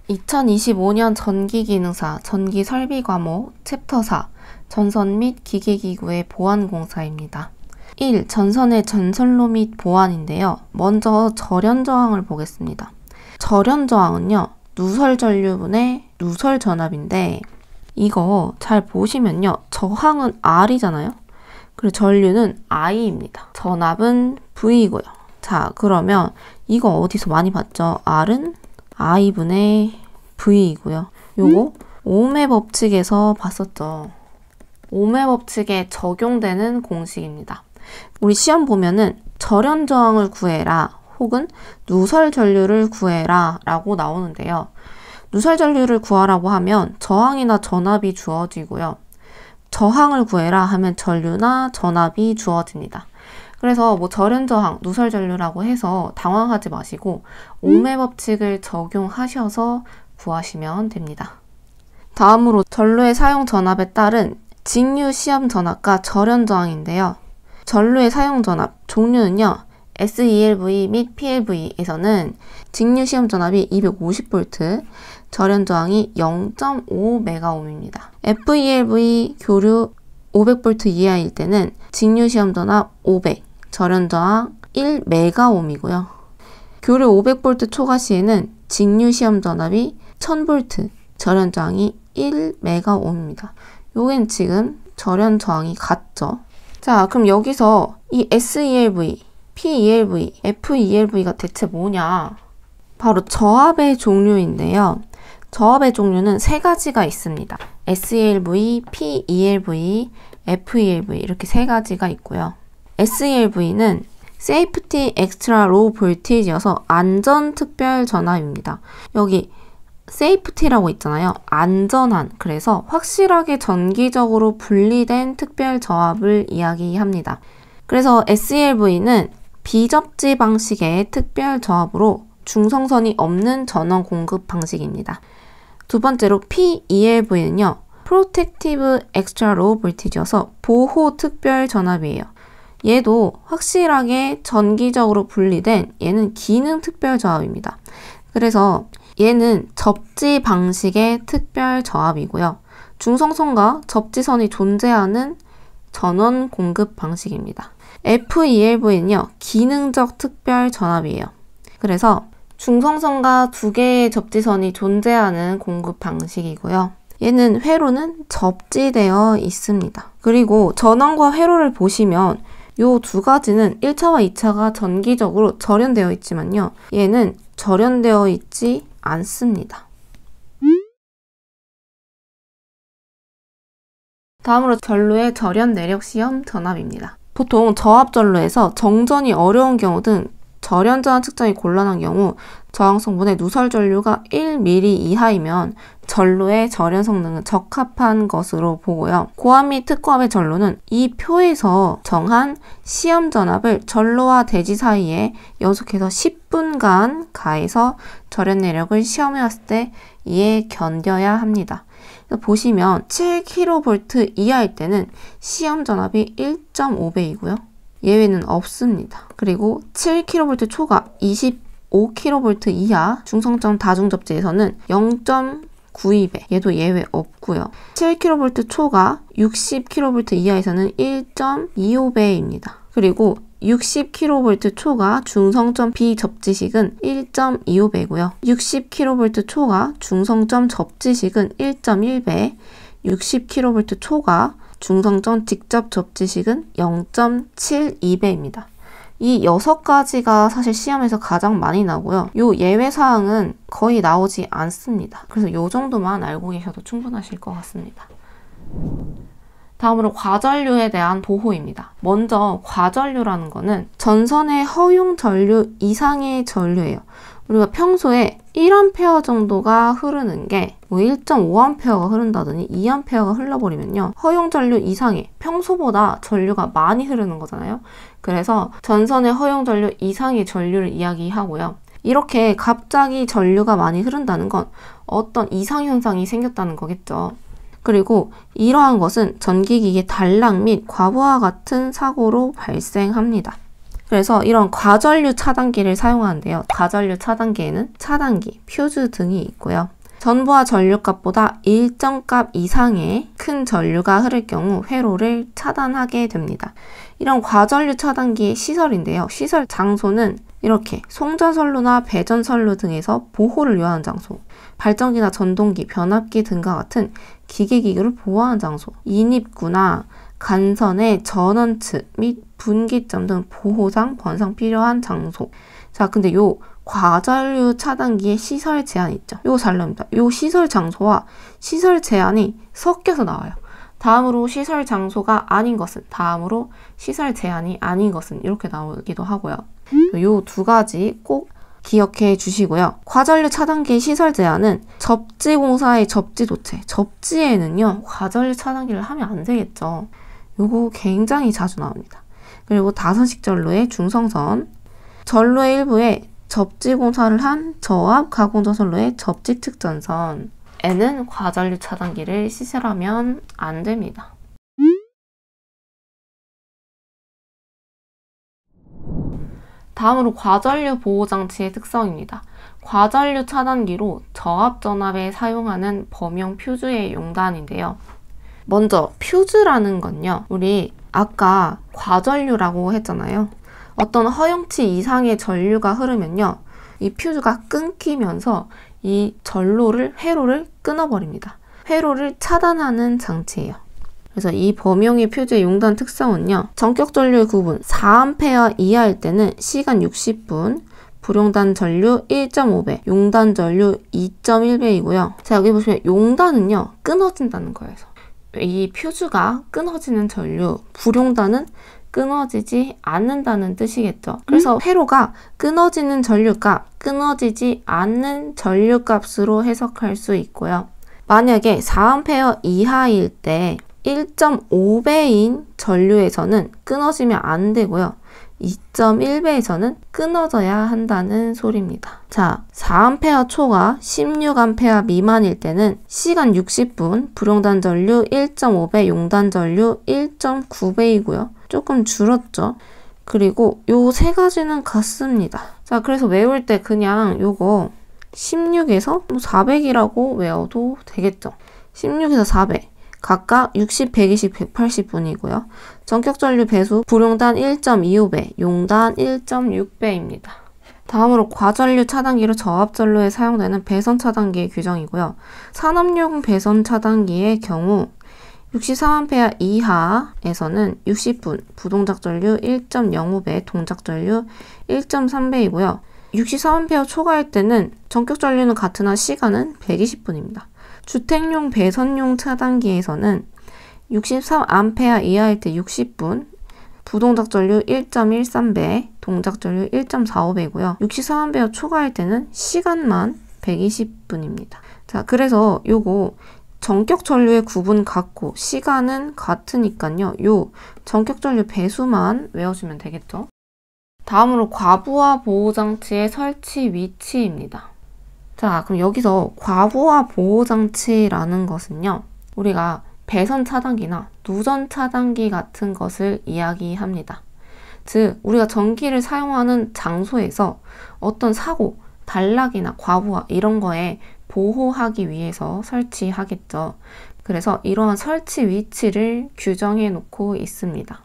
2025년 전기기능사 전기설비 과목 챕터 4 전선 및 기계기구의 보안공사입니다. 1. 전선의 전선로 및 보안인데요. 먼저 절연저항을 보겠습니다. 절연저항은요, 누설전류분의 누설전압인데 이거 잘 보시면요, 저항은 R이잖아요. 그리고 전류는 I입니다. 전압은 V이고요. 자, 그러면 이거 어디서 많이 봤죠? R은 I분의 V이고요. 요거 ohm의 법칙에서 봤었죠. ohm의 법칙에 적용되는 공식입니다. 우리 시험 보면은 절연저항을 구해라 혹은 누설전류를 구해라 라고 나오는데요. 누설전류를 구하라고 하면 저항이나 전압이 주어지고요. 저항을 구해라 하면 전류나 전압이 주어집니다. 그래서 뭐 절연저항, 누설전류라고 해서 당황하지 마시고 ohm의 법칙을 적용하셔서 구하시면 됩니다. 다음으로 전로의 사용 전압에 따른 직류 시험 전압과 절연저항인데요. 전로의 사용 전압 종류는요. SELV 및 PLV에서는 직류 시험 전압이 250V, 절연저항이 0.5MΩ입니다. FELV 교류 500V 이하일 때는 직류 시험 전압 500, 절연저항 1MΩ이고요. 교류 500V 초과 시에는 직류 시험 전압이 1000V, 절연저항이 1MΩ입니다. 요겐 지금 절연저항이 같죠? 자, 그럼 여기서 이 SELV, PELV, FELV가 대체 뭐냐? 바로 저압의 종류인데요. 저압의 종류는 세 가지가 있습니다. SELV, PELV, FELV 이렇게 세 가지가 있고요. SELV는 Safety Extra Low Voltage여서 안전 특별 전압입니다. 여기 safety라고 있잖아요. 안전한, 그래서 확실하게 전기적으로 분리된 특별 저압을 이야기합니다. 그래서 SELV는 비접지 방식의 특별 저압으로 중성선이 없는 전원 공급 방식입니다. 두 번째로 PELV는요. Protective Extra Low Voltage여서 보호 특별 전압이에요. 얘도 확실하게 전기적으로 분리된 얘는 기능 특별 저압입니다. 그래서 얘는 접지 방식의 특별 저압이고요. 중성선과 접지선이 존재하는 전원 공급 방식입니다. FELV는요. 기능적 특별 전압이에요. 그래서 중성선과 두 개의 접지선이 존재하는 공급 방식이고요. 얘는 회로는 접지되어 있습니다. 그리고 전원과 회로를 보시면 요 두 가지는 1차와 2차가 전기적으로 절연되어 있지만요. 얘는 절연되어 있지 않습니다. 다음으로 전로의 절연 내력 시험 전압입니다. 보통 저압 전로에서 정전이 어려운 경우 등 절연 저항 측정이 곤란한 경우 저항 성분의 누설 전류가 1ml 이하이면 전로의 절연 성능은 적합한 것으로 보고요. 고압 및 특고압의 전로는 이 표에서 정한 시험 전압을 전로와 대지 사이에 연속해서 10분간 가해서 절연 내력을 시험해 왔을 때 이에 견뎌야 합니다. 보시면 7kV 이하일 때는 시험 전압이 1.5배이고요. 예외는 없습니다. 그리고 7kV 초과 25kV 이하 중성점 다중접지에서는 0.92배, 얘도 예외 없고요. 7kV 초과 60kV 이하에서는 1.25배입니다. 그리고 60kV 초과 중성점 비접지식은 1.25배고요. 60kV 초과 중성점 접지식은 1.1배, 60kV 초과 중성점 직접 접지식은 0.72배입니다. 이 6가지가 사실 시험에서 가장 많이 나고요. 요 예외사항은 거의 나오지 않습니다. 그래서 요 정도만 알고 계셔도 충분하실 것 같습니다. 다음으로 과전류에 대한 보호입니다. 먼저 과전류라는 거는 전선의 허용 전류 이상의 전류예요. 우리가 평소에 1A 정도가 흐르는 게 뭐 1.5A가 흐른다더니 2A가 흘러버리면요. 허용 전류 이상의 평소보다 전류가 많이 흐르는 거잖아요. 그래서 전선의 허용 전류 이상의 전류를 이야기하고요. 이렇게 갑자기 전류가 많이 흐른다는 건 어떤 이상현상이 생겼다는 거겠죠. 그리고 이러한 것은 전기기계 단락 및 과부하 같은 사고로 발생합니다. 그래서 이런 과전류 차단기를 사용하는데요. 과전류 차단기에는 차단기, 퓨즈 등이 있고요. 전부와 전류값보다 일정 값 이상의 큰 전류가 흐를 경우 회로를 차단하게 됩니다. 이런 과전류 차단기의 시설인데요. 시설 장소는 이렇게 송전선로나 배전선로 등에서 보호를 요하는 장소, 발전기나 전동기, 변압기 등과 같은 기계기구를 보호하는 장소, 인입구나 간선의 전원측 및 분기점 등 보호상, 번상 필요한 장소. 자, 근데 요 과전류 차단기의 시설 제한이 있죠. 요거 잘 나옵니다. 요 시설 장소와 시설 제한이 섞여서 나와요. 다음으로 시설 장소가 아닌 것은, 다음으로 시설 제한이 아닌 것은 이렇게 나오기도 하고요. 요 두 가지 꼭 기억해 주시고요. 과전류 차단기의 시설 제한은 접지공사의 접지도체, 접지에는요 과전류 차단기를 하면 안 되겠죠. 요거 굉장히 자주 나옵니다. 그리고 다선식 전로의 중성선, 전로의 일부에 접지공사를 한 저압 가공전선로의 접지특전선에는 과전류 차단기를 시설하면 안 됩니다. 다음으로 과전류 보호장치의 특성입니다. 과전류 차단기로 저압전압에 사용하는 범용 퓨즈의 용단인데요. 먼저 퓨즈라는 건요, 우리 아까 과전류라고 했잖아요. 어떤 허용치 이상의 전류가 흐르면요, 이 퓨즈가 끊기면서 이 회로를 끊어버립니다. 회로를 차단하는 장치예요. 그래서 이 범용의 퓨즈의 용단 특성은요, 전격 전류의 구분 4A 이하일 때는 시간 60분, 불용단 전류 1.5배, 용단 전류 2.1배이고요. 자, 여기 보시면 용단은요, 끊어진다는 거예요. 이 퓨즈가 끊어지는 전류, 불용단은 끊어지지 않는다는 뜻이겠죠. 그래서 회로가 끊어지는 전류값, 끊어지지 않는 전류값으로 해석할 수 있고요. 만약에 4A 이하일 때 1.5배인 전류에서는 끊어지면 안 되고요. 2.1배에서는 끊어져야 한다는 소리입니다. 자, 4A 초가 16A 미만일 때는 시간 60분, 불용단 전류 1.5배, 용단 전류 1.9배이고요. 조금 줄었죠. 그리고 요 세 가지는 같습니다. 자, 그래서 외울 때 그냥 요거 16에서 400이라고 외워도 되겠죠. 16에서 400. 각각 60, 120, 180분이고요. 전격 전류 배수 불용단 1.25배, 용단 1.6배입니다. 다음으로 과전류 차단기로 저압 전로에 사용되는 배선 차단기의 규정이고요. 산업용 배선 차단기의 경우 63A 이하에서는 60분, 부동작 전류 1.05배, 동작 전류 1.3배이고요. 63A 초과일 때는 전격 전류는 같으나 시간은 120분입니다. 주택용 배선용 차단기에서는 63A 이하일 때 60분, 부동작 전류 1.13배, 동작 전류 1.45배고요. 63A 초과일 때는 시간만 120분입니다. 자, 그래서 요거 전격 전류의 구분 같고 시간은 같으니까요. 요 전격 전류 배수만 외워주면 되겠죠. 다음으로 과부하 보호장치의 설치 위치입니다. 자, 그럼 여기서 과부하 보호장치라는 것은요, 우리가 배선 차단기나 누전 차단기 같은 것을 이야기합니다. 즉, 우리가 전기를 사용하는 장소에서 어떤 사고, 단락이나 과부하 이런 거에 보호하기 위해서 설치하겠죠. 그래서 이러한 설치 위치를 규정해 놓고 있습니다.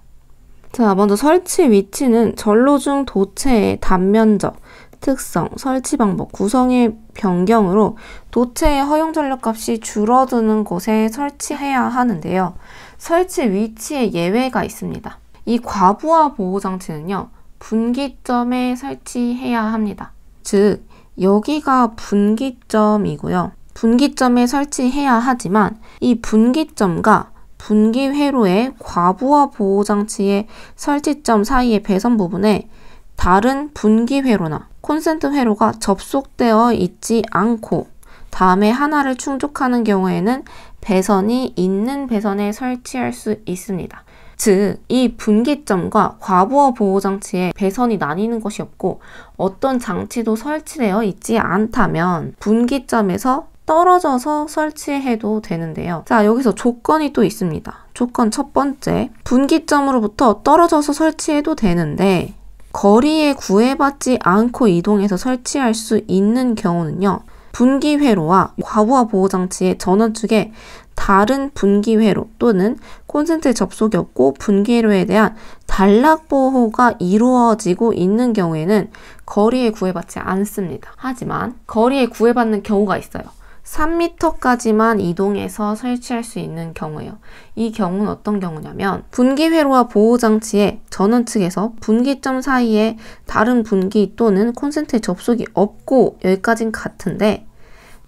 자, 먼저 설치 위치는 전로 중 도체의 단면적, 특성, 설치 방법, 구성의 변경으로 도체의 허용 전력값이 줄어드는 곳에 설치해야 하는데요. 설치 위치에 예외가 있습니다. 이 과부하 보호장치는요, 분기점에 설치해야 합니다. 즉, 여기가 분기점이고요. 분기점에 설치해야 하지만 이 분기점과 분기 회로의 과부하 보호장치의 설치점 사이의 배선 부분에 다른 분기 회로나 콘센트 회로가 접속되어 있지 않고 다음에 하나를 충족하는 경우에는 배선이 있는 배선에 설치할 수 있습니다. 즉, 이 분기점과 과부하 보호장치에 배선이 나뉘는 것이 없고 어떤 장치도 설치되어 있지 않다면 분기점에서 떨어져서 설치해도 되는데요. 자, 여기서 조건이 또 있습니다. 조건 첫 번째, 분기점으로부터 떨어져서 설치해도 되는데 거리에 구애받지 않고 이동해서 설치할 수 있는 경우는요, 분기회로와 과부하 보호장치의 전원 측에 다른 분기회로 또는 콘센트에 접속이 없고 분기회로에 대한 단락 보호가 이루어지고 있는 경우에는 거리에 구애받지 않습니다. 하지만 거리에 구애받는 경우가 있어요. 3m까지만 이동해서 설치할 수 있는 경우예요. 이 경우는 어떤 경우냐면 분기회로와 보호장치의 전원 측에서 분기점 사이에 다른 분기 또는 콘센트에 접속이 없고 여기까진 같은데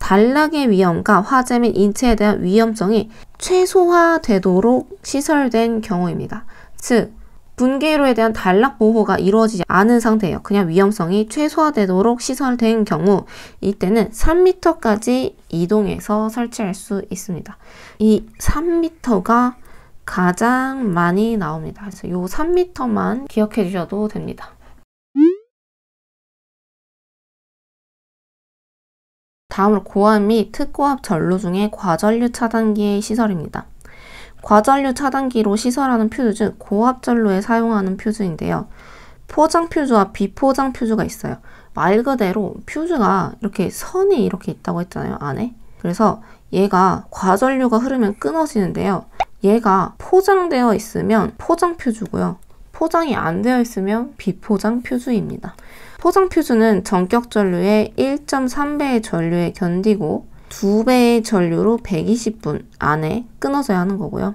단락의 위험과 화재 및 인체에 대한 위험성이 최소화되도록 시설된 경우입니다. 즉, 분기회로에 대한 단락 보호가 이루어지지 않은 상태예요. 그냥 위험성이 최소화되도록 시설된 경우 이때는 3m까지 이동해서 설치할 수 있습니다. 이 3m가 가장 많이 나옵니다. 그래서 이 3m만 기억해 주셔도 됩니다. 다음으로 고압 및 특고압 전로 중에 과전류 차단기의 시설입니다. 과전류 차단기로 시설하는 퓨즈 중 고압 전로에 사용하는 퓨즈인데요. 포장 퓨즈와 비포장 퓨즈가 있어요. 말 그대로 퓨즈가 이렇게 선이 이렇게 있다고 했잖아요, 안에. 그래서 얘가 과전류가 흐르면 끊어지는데요. 얘가 포장되어 있으면 포장 퓨즈고요. 포장이 안 되어 있으면 비포장 퓨즈입니다. 포장 퓨즈는 전격 전류의 1.3배의 전류에 견디고 2배의 전류로 120분 안에 끊어져야 하는 거고요.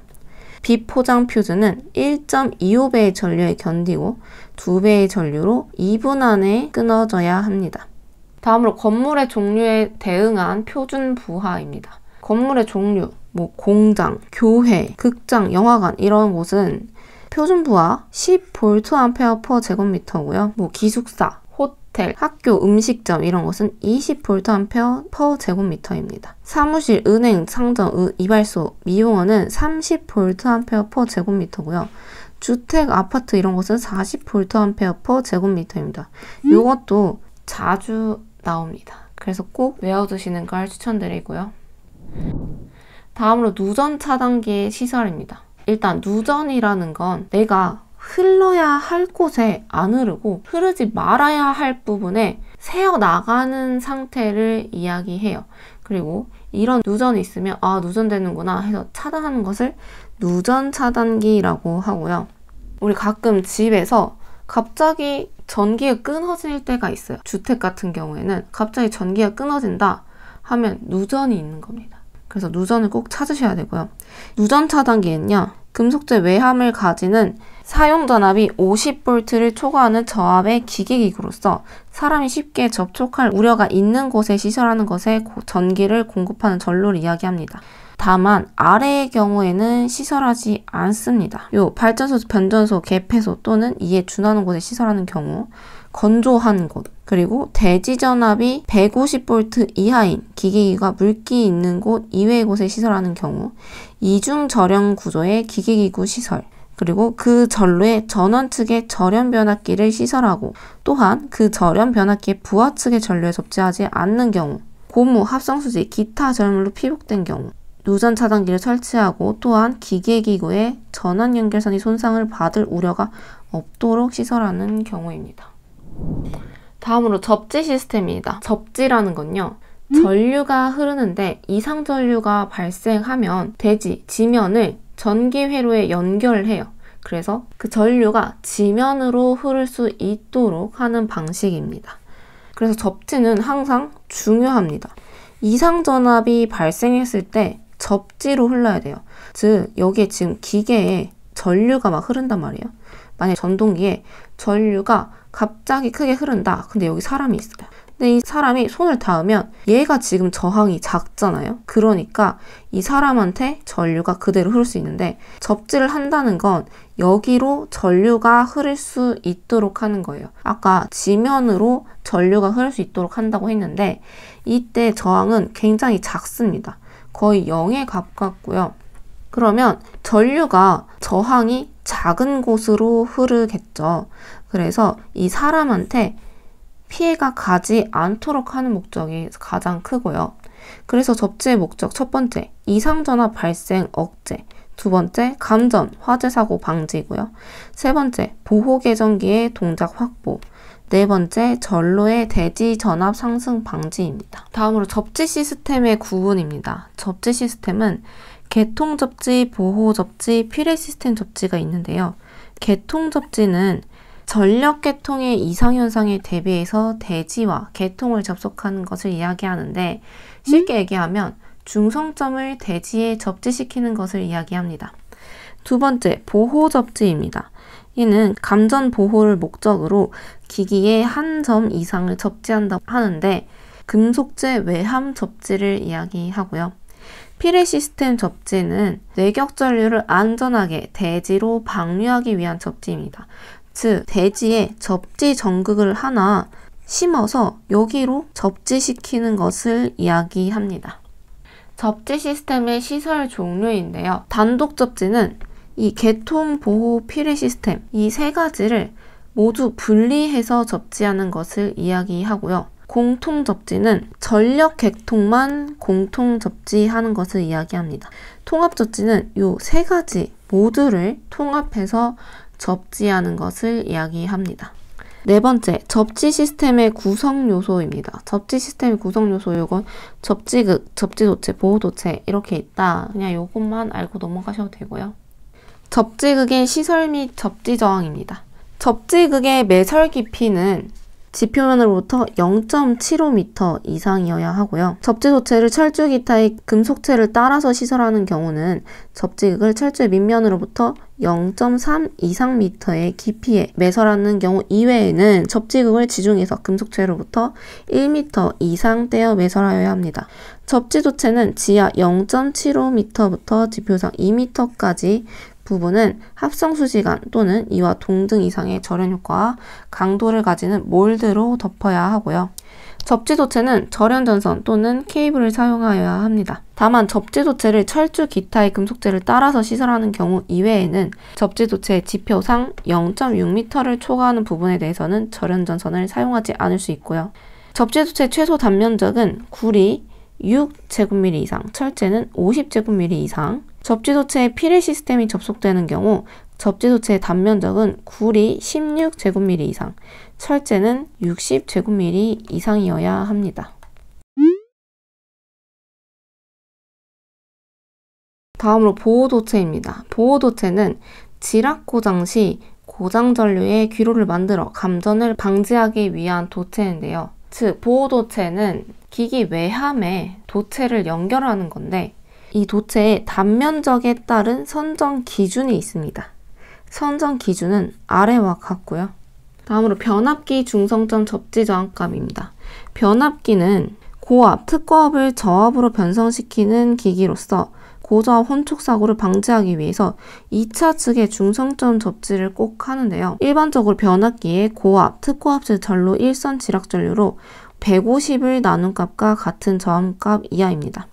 비포장 퓨즈는 1.25배의 전류에 견디고 2배의 전류로 2분 안에 끊어져야 합니다. 다음으로 건물의 종류에 대응한 표준 부하입니다. 건물의 종류, 공장, 교회, 극장, 영화관 이런 곳은 표준 부하 10V/제곱미터고요. 기숙사, 호텔, 학교, 음식점 이런 곳은 20V/제곱미터입니다. 사무실, 은행, 상점, 이발소, 미용원은 30V/제곱미터고요. 주택, 아파트 이런 곳은 40V/제곱미터입니다. 이것도 자주 나옵니다. 그래서 꼭 외워두시는 걸 추천드리고요. 다음으로 누전 차단기의 시설입니다. 일단 누전이라는 건 내가 흘러야 할 곳에 안 흐르고 흐르지 말아야 할 부분에 새어나가는 상태를 이야기해요. 그리고 이런 누전이 있으면 누전되는구나 해서 차단하는 것을 누전 차단기라고 하고요. 우리 가끔 집에서 갑자기 전기가 끊어질 때가 있어요. 주택 같은 경우에는 갑자기 전기가 끊어진다 하면 누전이 있는 겁니다. 그래서 누전을 꼭 찾으셔야 되고요. 누전 차단기는요, 금속재 외함을 가지는 사용 전압이 50V를 초과하는 저압의 기계기구로서 사람이 쉽게 접촉할 우려가 있는 곳에 시설하는 것에 전기를 공급하는 전로를 이야기합니다. 다만 아래의 경우에는 시설하지 않습니다. 발전소, 변전소, 개폐소 또는 이에 준하는 곳에 시설하는 경우, 건조한 곳, 그리고 대지 전압이 150V 이하인 기계기구가 물기 있는 곳 이외의 곳에 시설하는 경우, 이중 절연 구조의 기계기구 시설, 그리고 그 전로의 전원 측의 절연 변압기를 시설하고 또한 그 절연 변압기의 부하 측의 전로에 접지하지 않는 경우, 고무, 합성수지, 기타 절물로 피복된 경우, 누전 차단기를 설치하고 또한 기계기구의 전원 연결선이 손상을 받을 우려가 없도록 시설하는 경우입니다. 다음으로 접지 시스템입니다. 접지라는 건요, 전류가 흐르는데 이상 전류가 발생하면 대지, 지면을 전기회로에 연결해요. 그래서 그 전류가 지면으로 흐를 수 있도록 하는 방식입니다. 그래서 접지는 항상 중요합니다. 이상 전압이 발생했을 때 접지로 흘러야 돼요. 즉 여기에 지금 기계에 전류가 막 흐른단 말이에요. 만약 전동기에 전류가 갑자기 크게 흐른다. 근데 여기 사람이 있어요. 근데 이 사람이 손을 닿으면 얘가 지금 저항이 작잖아요. 그러니까 이 사람한테 전류가 그대로 흐를 수 있는데 접지를 한다는 건 여기로 전류가 흐를 수 있도록 하는 거예요. 아까 지면으로 전류가 흐를 수 있도록 한다고 했는데 이때 저항은 굉장히 작습니다. 거의 0에 가깝고요. 그러면 전류가 저항이 작은 곳으로 흐르겠죠. 그래서 이 사람한테 피해가 가지 않도록 하는 목적이 가장 크고요. 그래서 접지의 목적 첫 번째, 이상전압 발생 억제. 두 번째, 감전, 화재 사고 방지고요. 세 번째, 보호 계정기의 동작 확보. 네 번째, 전로의 대지 전압 상승 방지입니다. 다음으로 접지 시스템의 구분입니다. 접지 시스템은 개통 접지, 보호 접지, 피레 시스템 접지가 있는데요. 개통 접지는 전력 개통의 이상현상에 대비해서 대지와 개통을 접속하는 것을 이야기하는데 쉽게 얘기하면 중성점을 대지에 접지시키는 것을 이야기합니다. 두 번째, 보호 접지입니다. 이는 감전 보호를 목적으로 기기의 한 점 이상을 접지한다고 하는데 금속재 외함 접지를 이야기하고요. 피레 시스템 접지는 내격 전류를 안전하게 대지로 방류하기 위한 접지입니다. 즉, 대지에 접지 전극을 하나 심어서 여기로 접지시키는 것을 이야기합니다. 접지 시스템의 시설 종류인데요. 단독 접지는 이 개통, 보호, 피레 시스템 이 세 가지를 모두 분리해서 접지하는 것을 이야기하고요. 공통 접지는 전력 개통만 공통 접지하는 것을 이야기합니다. 통합 접지는 이 세 가지 모두를 통합해서 접지하는 것을 이야기합니다. 네 번째, 접지 시스템의 구성 요소입니다. 접지 시스템의 구성 요소 요건 접지극, 접지도체, 보호도체 이렇게 있다. 그냥 요것만 알고 넘어가셔도 되고요. 접지극의 시설 및 접지 저항입니다. 접지극의 매설 깊이는 지표면으로부터 0.75m 이상이어야 하고요. 접지도체를 철주 기타의 금속체를 따라서 시설하는 경우는 접지극을 철주의 밑면으로부터 0.3 이상 미터의 깊이에 매설하는 경우 이외에는 접지극을 지중해서 금속체로부터 1m 이상 떼어 매설하여야 합니다. 접지도체는 지하 0.75m부터 지표상 2m까지 부분은 합성수지관 또는 이와 동등 이상의 절연 효과와 강도를 가지는 몰드로 덮어야 하고요. 접지도체는 절연전선 또는 케이블을 사용하여야 합니다. 다만 접지도체를 철주 기타의 금속재를 따라서 시설하는 경우 이외에는 접지도체의 지표상 0.6m를 초과하는 부분에 대해서는 절연전선을 사용하지 않을 수 있고요. 접지도체 최소 단면적은 구리 6제곱미리 이상, 철제는 50제곱미리 이상, 접지도체에 피레 시스템이 접속되는 경우 접지도체의 단면적은 구리 16제곱미리 이상, 철제는 60제곱미리 이상이어야 합니다. 다음으로 보호도체입니다. 보호도체는 지락 고장 시 고장 전류의 귀로를 만들어 감전을 방지하기 위한 도체인데요. 즉, 보호도체는 기기 외함에 도체를 연결하는 건데 이 도체의 단면적에 따른 선정 기준이 있습니다. 선정 기준은 아래와 같고요. 다음으로 변압기 중성점 접지 저항값입니다. 변압기는 고압, 특고압을 저압으로 변성시키는 기기로서 고저압 혼축 사고를 방지하기 위해서 2차 측의 중성점 접지를 꼭 하는데요. 일반적으로 변압기의 고압, 특고압 즉 전로 1선 지락 전류로 150을 나눈 값과 같은 저항값 이하입니다.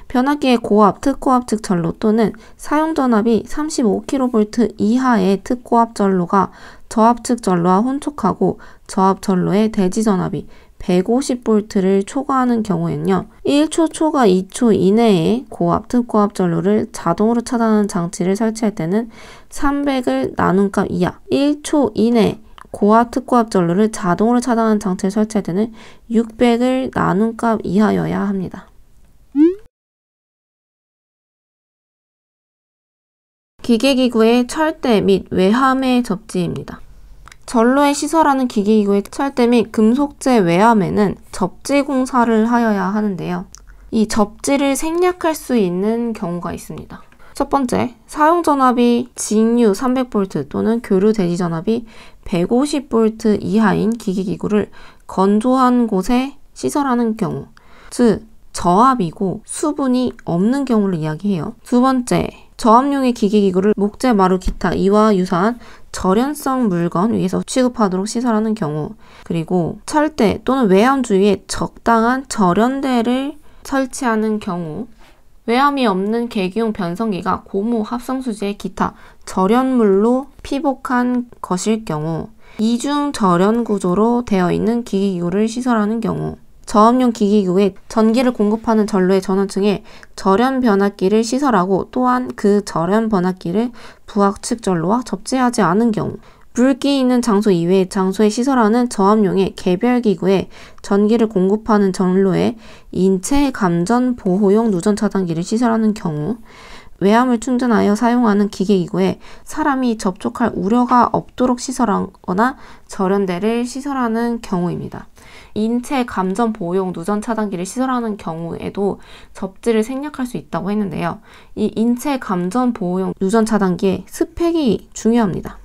변압기의 고압, 특고압 즉 전로 또는 사용 전압이 35kV 이하의 특고압 전로가 저압 측 전로와 혼축하고 저압 전로의 대지 전압이 150V를 초과하는 경우에는요. 1초 초과 2초 이내에 고압, 특고압 전로를 자동으로 차단하는 장치를 설치할 때는 300을 나눈 값 이하, 1초 이내 고압, 특고압 전로를 자동으로 차단하는 장치를 설치할 때는 600을 나눈 값 이하여야 합니다. 기계기구의 철대 및 외함의 접지입니다. 전로에 시설하는 기계기구의 철대 및 금속재 외함에는 접지 공사를 하여야 하는데요. 이 접지를 생략할 수 있는 경우가 있습니다. 첫 번째, 사용 전압이 직류 300V 또는 교류 대지 전압이 150V 이하인 기계기구를 건조한 곳에 시설하는 경우, 즉 저압이고 수분이 없는 경우를 이야기해요. 두 번째, 저압용의 기계기구를 목재, 마루, 기타 이와 유사한 절연성 물건 위에서 취급하도록 시설하는 경우, 그리고 철대 또는 외함 주위에 적당한 절연대를 설치하는 경우, 외함이 없는 계기용 변성기가 고무 합성수지의 기타 절연물로 피복한 것일 경우, 이중 절연 구조로 되어 있는 기계기구를 시설하는 경우, 저압용 기기구에 전기를 공급하는 전로의 전원층에 절연 변압기를 시설하고 또한 그 절연 변압기를 부하측 전로와 접지하지 않은 경우, 불기 있는 장소 이외의 장소에 시설하는 저압용의 개별 기구에 전기를 공급하는 전로에 인체 감전 보호용 누전 차단기를 시설하는 경우, 외압을 충전하여 사용하는 기계기구에 사람이 접촉할 우려가 없도록 시설하거나 절연대를 시설하는 경우입니다. 인체 감전 보호용 누전 차단기를 시설하는 경우에도 접지를 생략할 수 있다고 했는데요. 이 인체 감전 보호용 누전 차단기의 스펙이 중요합니다.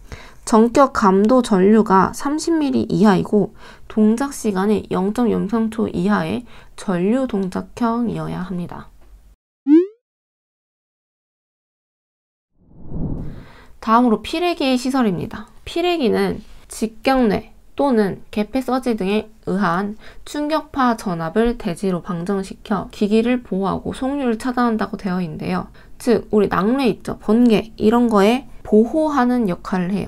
전격 감도 전류가 30mm 이하이고 동작 시간이 0.03초 이하의 전류 동작형이어야 합니다. 다음으로 피레기의 시설입니다. 피레기는 직경뇌 또는 개폐 서지 등에 의한 충격파 전압을 대지로 방정시켜 기기를 보호하고 속류를 차단한다고 되어 있는데요. 즉 우리 낙뢰 있죠. 번개 이런 거에 보호하는 역할을 해요.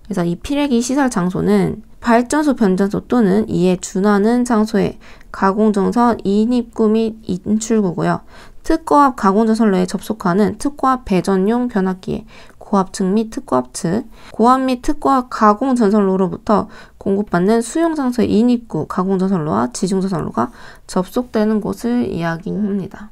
그래서 이 피레기 시설 장소는 발전소, 변전소 또는 이에 준하는 장소에 가공전선 인입구 및 인출구고요. 특고압 가공전선로에 접속하는 특고압 배전용 변압기에 고압측 및 특고압 측, 고압 및 특고압 가공전선로로부터 공급받는 수용장소의 인입구 가공전선로와 지중전선로가 접속되는 곳을 이야기합니다.